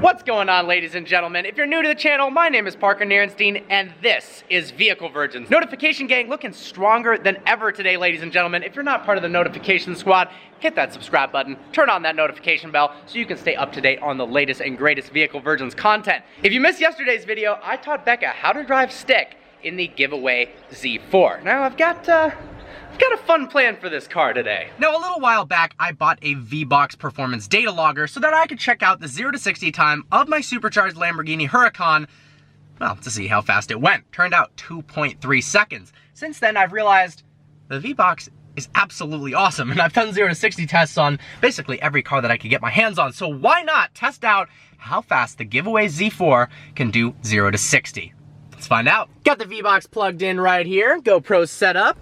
What's going on, ladies and gentlemen? If you're new to the channel, my name is Parker Nierenstein, and this is Vehicle Virgins. Notification gang looking stronger than ever today, ladies and gentlemen. If you're not part of the notification squad, hit that subscribe button, turn on that notification bell so you can stay up to date on the latest and greatest Vehicle Virgins content. If you missed yesterday's video, I taught Becca how to drive stick in the giveaway Z4. Now I've got a fun plan for this car today. Now, a little while back, I bought a V-Box performance data logger so that I could check out the 0 to 60 time of my supercharged Lamborghini Huracan, well, to see how fast it went. Turned out 2.3 seconds. Since then, I've realized the V-Box is absolutely awesome, and I've done 0 to 60 tests on basically every car that I could get my hands on, so why not test out how fast the giveaway Z4 can do 0 to 60? Let's find out. Got the V-Box plugged in right here, GoPro set up.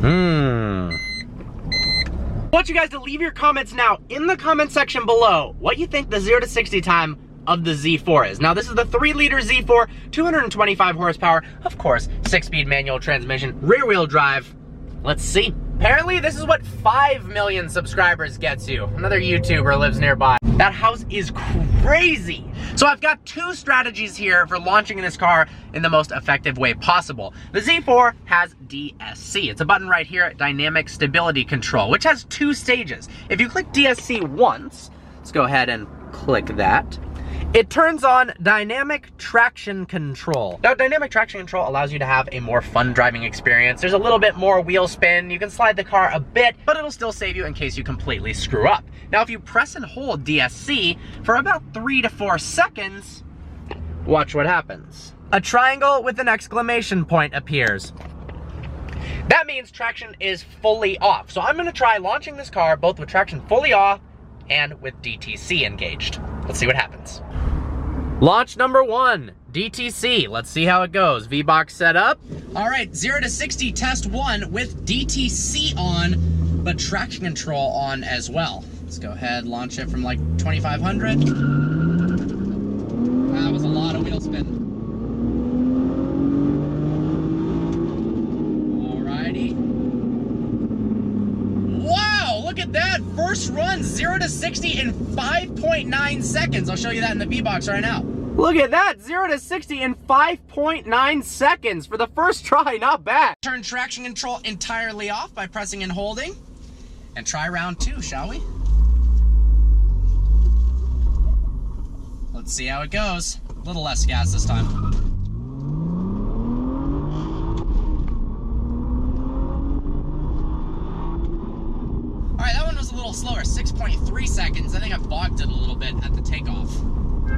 I want you guys to leave your comments now in the comment section below what you think the 0 to 60 time of the Z4 is. Now, this is the 3-liter Z4, 225 horsepower, of course, 6-speed manual transmission, rear-wheel drive. Let's see. Apparently, this is what 5 million subscribers gets you. Another YouTuber lives nearby. That house is crazy. So I've got two strategies here for launching this car in the most effective way possible. The Z4 has DSC. It's a button right here, Dynamic Stability Control, which has 2 stages. If you click DSC once, let's go ahead and click that. It turns on Dynamic Traction Control. Now, Dynamic Traction Control allows you to have a more fun driving experience. There's a little bit more wheel spin. You can slide the car a bit, but it'll still save you in case you completely screw up. Now, if you press and hold DSC for about 3 to 4 seconds, watch what happens. A triangle with an exclamation point appears. That means traction is fully off. So I'm gonna try launching this car both with traction fully off and with DTC engaged. Let's see what happens. Launch number 1, DTC. Let's see how it goes. V-Box set up. All right, 0 to 60 test 1 with DTC on, but traction control on as well. Let's go ahead, launch it from like 2,500. That was a lot of wheel spin. Alrighty. Wow, look at that. First run, 0 to 60 in 5.9 seconds. I'll show you that in the V-Box right now. Look at that, 0 to 60 in 5.9 seconds for the first try, not bad. Turn traction control entirely off by pressing and holding. And try round 2, shall we? Let's see how it goes. A little less gas this time. Alright, that one was a little slower, 6.3 seconds. I think I bogged it a little bit at the takeoff.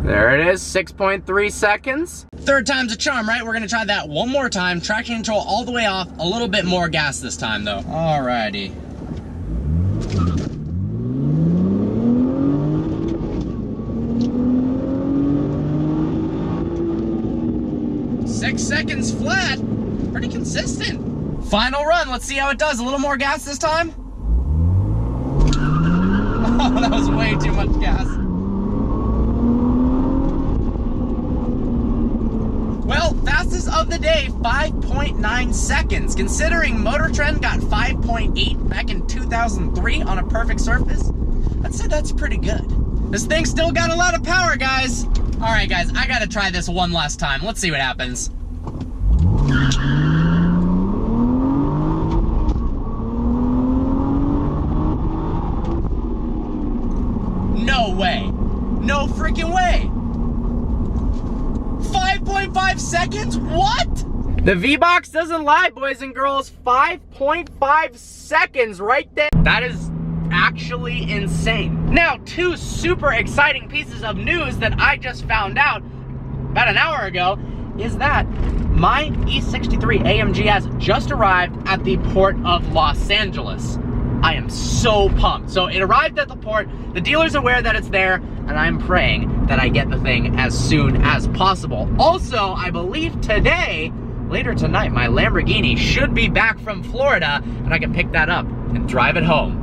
There it is, 6.3 seconds. Third time's a charm, right? We're gonna try that one more time. Traction control all the way off, a little bit more gas this time though. Alrighty. Six seconds flat, pretty consistent. Final run, let's see how it does. A little more gas this time. Oh, that was way too much gas. Well, fastest of the day, 5.9 seconds. Considering Motor Trend got 5.8 back in 2003 on a perfect surface, I'd say that's pretty good. This thing still got a lot of power, guys. All right, guys, I gotta try this one last time. Let's see what happens. No way. No freaking way. 5.5 seconds? What? The V-Box doesn't lie, boys and girls. 5.5 seconds right there. That is actually insane. Now, 2 super exciting pieces of news that I just found out about an hour ago is that my E63 AMG has just arrived at the port of Los Angeles. I am so pumped. So it arrived at the port, the dealer's aware that it's there, and I'm praying that I get the thing as soon as possible. Also, I believe today, later tonight, my Lamborghini should be back from Florida, and I can pick that up and drive it home.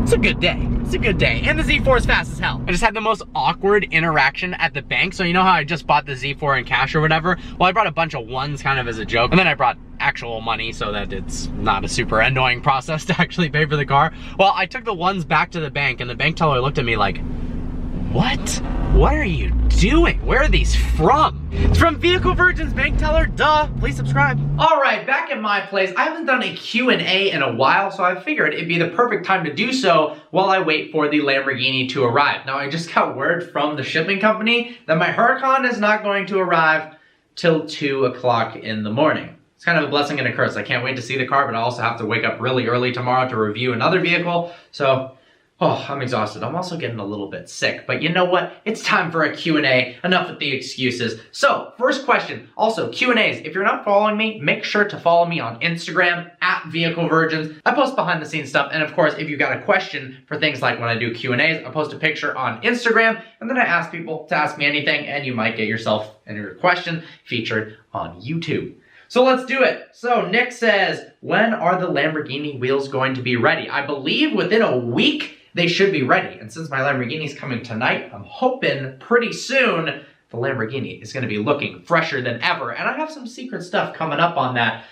It's a good day. It's a good day. And the Z4 is fast as hell. I just had the most awkward interaction at the bank. So you know how I just bought the Z4 in cash or whatever? Well, I brought a bunch of ones kind of as a joke. And then I brought actual money so that it's not a super annoying process to actually pay for the car. Well, I took the ones back to the bank and the bank teller looked at me like, What? What are you doing? Where are these from? It's from Vehicle Virgin's bank teller, duh. Please subscribe. All right, back at my place. I haven't done a Q&A in a while, so I figured it'd be the perfect time to do so while I wait for the Lamborghini to arrive. Now, I just got word from the shipping company that my Huracan is not going to arrive till 2 o'clock in the morning. It's kind of a blessing and a curse. I can't wait to see the car, but I also have to wake up really early tomorrow to review another vehicle, so I'm exhausted. I'm also getting a little bit sick, but you know what? It's time for a Q&A. Enough with the excuses. So, first question. Also, Q&As. If you're not following me, make sure to follow me on Instagram, @VehicleVirgins. I post behind the scenes stuff, and of course, if you got a question for things like when I do Q&As, I post a picture on Instagram, and then I ask people to ask me anything, and you might get yourself and your question featured on YouTube. So let's do it. So Nick says, when are the Lamborghini wheels going to be ready? I believe within a week, they should be ready. And since my Lamborghini is coming tonight, I'm hoping pretty soon the Lamborghini is gonna be looking fresher than ever. And I have some secret stuff coming up on that.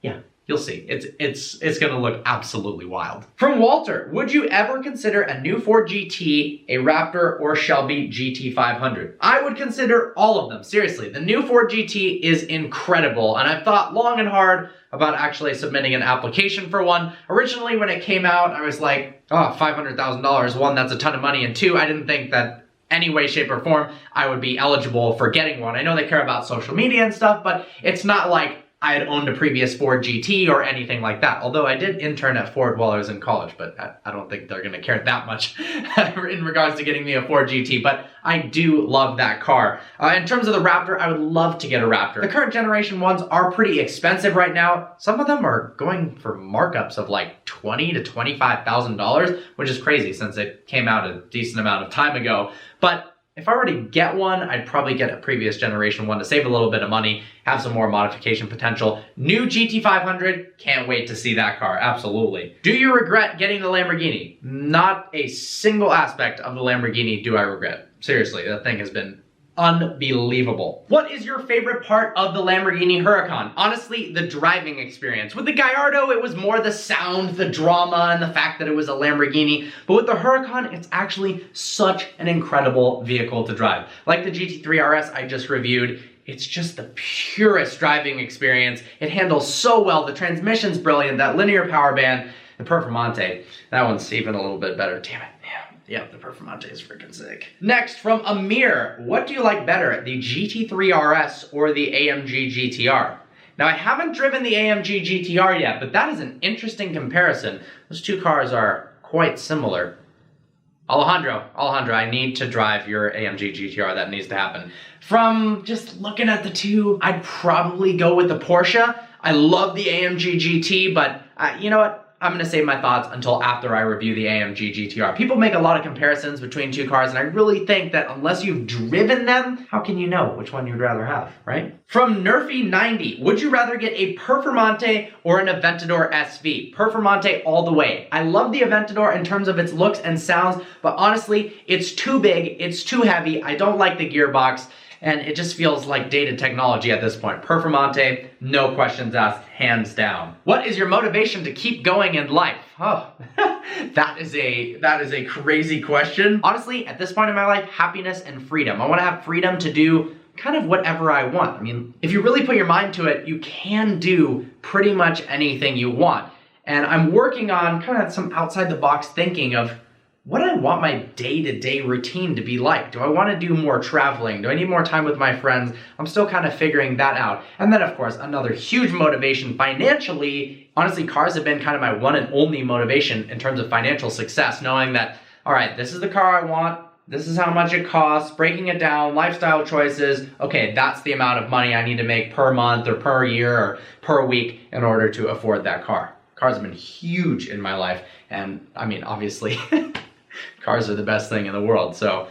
Yeah, you'll see. It's gonna look absolutely wild. From Walter, would you ever consider a new Ford GT, a Raptor, or Shelby GT500? I would consider all of them, seriously. The new Ford GT is incredible, and I've thought long and hard about actually submitting an application for one. Originally, when it came out, I was like, oh, $500,000. One, that's a ton of money, and two, I didn't think that any way, shape, or form I would be eligible for getting one. I know they care about social media and stuff, but it's not like I had owned a previous Ford GT or anything like that. Although I did intern at Ford while I was in college, but I don't think they're gonna care that much in regards to getting me a Ford GT, but I do love that car. In terms of the Raptor, I would love to get a Raptor. The current generation ones are pretty expensive right now. Some of them are going for markups of like $20,000 to $25,000, which is crazy since it came out a decent amount of time ago. But if I were to get one, I'd probably get a previous generation one to save a little bit of money, have some more modification potential. New GT500, can't wait to see that car, absolutely. Do you regret getting the Lamborghini? Not a single aspect of the Lamborghini do I regret. Seriously, that thing has been unbelievable. What is your favorite part of the Lamborghini Huracan? Honestly, the driving experience. With the Gallardo, it was more the sound, the drama, and the fact that it was a Lamborghini. But with the Huracan, it's actually such an incredible vehicle to drive. Like the GT3 RS I just reviewed, it's just the purest driving experience. It handles so well. The transmission's brilliant. That linear power band, the Performante, that one's even a little bit better. Damn it. Yeah, the Performante is freaking sick. Next, from Amir, what do you like better, the GT3 RS or the AMG GTR? Now, I haven't driven the AMG GTR yet, but that is an interesting comparison. Those two cars are quite similar. Alejandro, I need to drive your AMG GTR. That needs to happen. From just looking at the two, I'd probably go with the Porsche. I love the AMG GT, but you know what? I'm gonna save my thoughts until after I review the AMG GTR. People make a lot of comparisons between two cars, and I really think that unless you've driven them, how can you know which one you'd rather have, right? From Nerfy90, would you rather get a Performante or an Aventador SV? Performante all the way. I love the Aventador in terms of its looks and sounds, but honestly, it's too big, it's too heavy, I don't like the gearbox, and it just feels like dated technology at this point. Performante, no questions asked, hands down. What is your motivation to keep going in life? Oh, that is a crazy question. Honestly, at this point in my life, happiness and freedom. I want to have freedom to do kind of whatever I want. I mean, if you really put your mind to it, you can do pretty much anything you want. And I'm working on kind of some outside the box thinking of what do I want my day-to-day routine to be like? Do I want to do more traveling? Do I need more time with my friends? I'm still kind of figuring that out. And then, of course, another huge motivation financially. Honestly, cars have been kind of my one and only motivation in terms of financial success, knowing that, all right, this is the car I want. This is how much it costs, breaking it down, lifestyle choices. Okay, that's the amount of money I need to make per month or per year or per week in order to afford that car. Cars have been huge in my life. And I mean, obviously, cars are the best thing in the world. So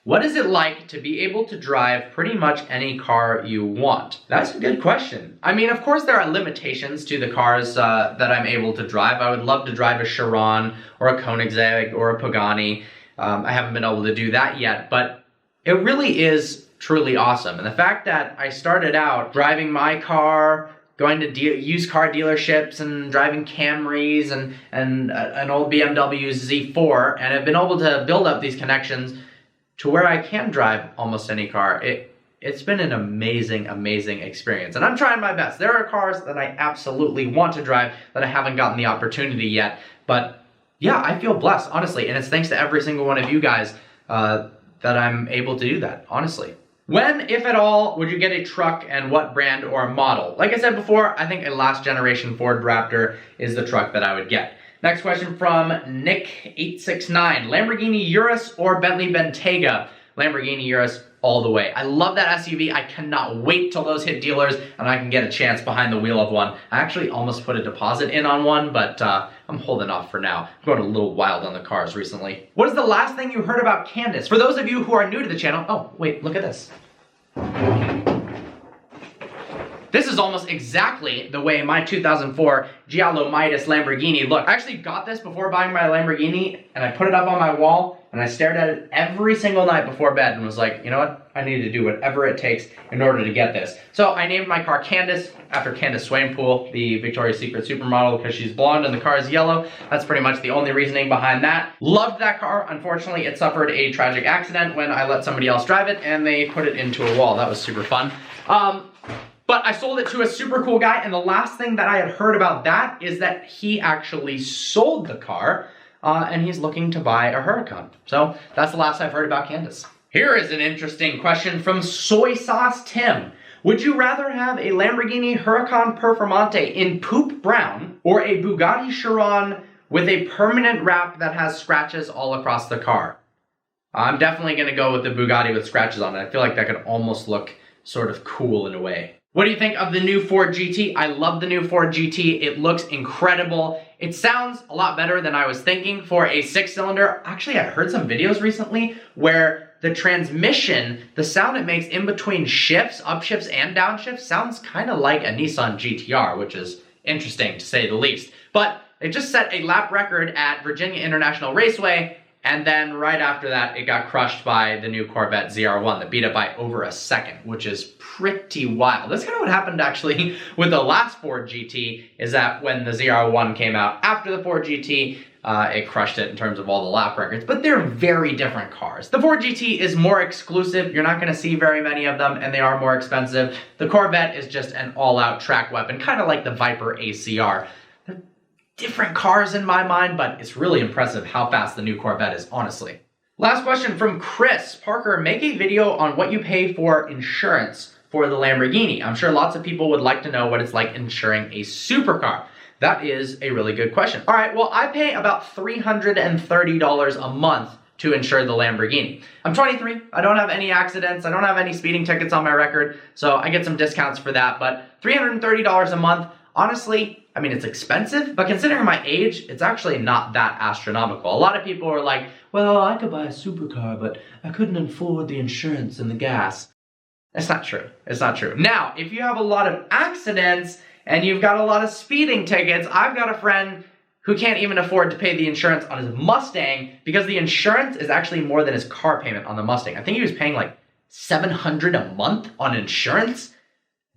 what is it like to be able to drive pretty much any car you want? That's a good question. I mean, of course there are limitations to the cars that I'm able to drive. I would love to drive a Chiron or a Koenigsegg or a Pagani. I haven't been able to do that yet, but it really is truly awesome. And the fact that I started out driving my car, going to used car dealerships and driving Camrys and an old BMW Z4, and have been able to build up these connections to where I can drive almost any car, it's been an amazing, amazing experience. And I'm trying my best. There are cars that I absolutely want to drive that I haven't gotten the opportunity yet. But yeah, I feel blessed, honestly. And it's thanks to every single one of you guys that I'm able to do that, honestly. When, if at all, would you get a truck and what brand or model? Like I said before, I think a last generation Ford Raptor is the truck that I would get. Next question from Nick869. Lamborghini Urus or Bentley Bentayga? Lamborghini Urus all the way. I love that SUV. I cannot wait till those hit dealers and I can get a chance behind the wheel of one. I actually almost put a deposit in on one, but I'm holding off for now. I'm going a little wild on the cars recently. What is the last thing you heard about Candace? For those of you who are new to the channel, oh, wait, look at this. This is almost exactly the way my 2004 Giallo Midas Lamborghini looked. I actually got this before buying my Lamborghini, and I put it up on my wall, and I stared at it every single night before bed and was like, you know what? I need to do whatever it takes in order to get this. So I named my car Candace after Candace Swainpool, the Victoria's Secret supermodel, because she's blonde and the car is yellow. That's pretty much the only reasoning behind that. Loved that car. Unfortunately, it suffered a tragic accident when I let somebody else drive it and they put it into a wall. That was super fun. But I sold it to a super cool guy, and the last thing that I had heard about that is that he actually sold the car, and he's looking to buy a Huracan. So that's the last I've heard about Candace. Here is an interesting question from Soy Sauce Tim. Would you rather have a Lamborghini Huracan Performante in poop brown or a Bugatti Chiron with a permanent wrap that has scratches all across the car? I'm definitely going to go with the Bugatti with scratches on it. I feel like that could almost look sort of cool in a way. What do you think of the new Ford GT? I love the new Ford GT. It looks incredible. It sounds a lot better than I was thinking for a 6-cylinder. Actually, I heard some videos recently where the transmission, the sound it makes in between shifts, upshifts and downshifts, sounds kind of like a Nissan GTR, which is interesting to say the least. But it just set a lap record at Virginia International Raceway, and then right after that, it got crushed by the new Corvette ZR1 that beat it by over a second, which is pretty wild. That's kind of what happened actually with the last Ford GT, is that when the ZR1 came out after the Ford GT, it crushed it in terms of all the lap records, but they're very different cars. The Ford GT is more exclusive. You're not gonna see very many of them, and they are more expensive. The Corvette is just an all-out track weapon, kind of like the Viper ACR. Different cars in my mind, but it's really impressive how fast the new Corvette is, honestly. Last question from Chris. Parker, make a video on what you pay for insurance for the Lamborghini. I'm sure lots of people would like to know what it's like insuring a supercar. That is a really good question. All right, well, I pay about $330 a month to insure the Lamborghini. I'm 23, I don't have any accidents, I don't have any speeding tickets on my record, so I get some discounts for that, but $330 a month, honestly, I mean, it's expensive, but considering my age, it's actually not that astronomical. A lot of people are like, well, I could buy a supercar, but I couldn't afford the insurance and the gas. It's not true. It's not true. Now, if you have a lot of accidents and you've got a lot of speeding tickets, I've got a friend who can't even afford to pay the insurance on his Mustang because the insurance is actually more than his car payment on the Mustang. I think he was paying like $700 a month on insurance.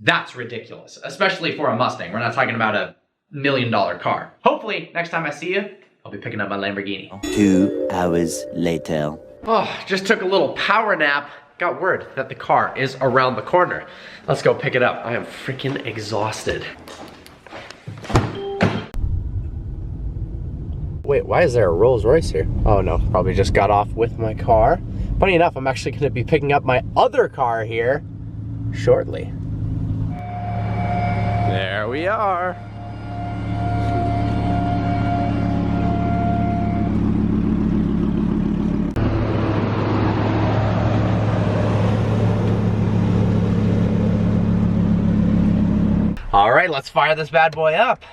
That's ridiculous, especially for a Mustang. We're not talking about a $1 million car. Hopefully, next time I see you, I'll be picking up my Lamborghini. 2 hours later. Oh, just took a little power nap. Got word that the car is around the corner. Let's go pick it up. I am freaking exhausted. Wait, why is there a Rolls Royce here? Oh no, probably just got off with my car. Funny enough, I'm actually gonna be picking up my other car here shortly. There we are. All right, let's fire this bad boy up.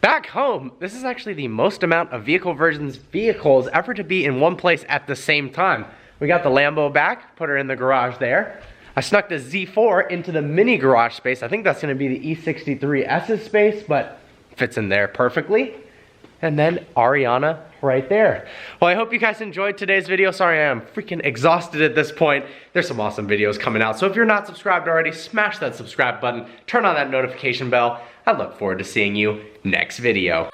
Back home, this is actually the most amount of vehicles ever to be in one place at the same time. We got the Lambo back, put her in the garage there. I snuck the Z4 into the mini garage space. I think that's gonna be the E63S's space, but fits in there perfectly. and then Ariana right there. Well, I hope you guys enjoyed today's video. Sorry, I am freaking exhausted at this point. There's some awesome videos coming out, so if you're not subscribed already, smash that subscribe button, turn on that notification bell. I look forward to seeing you next video.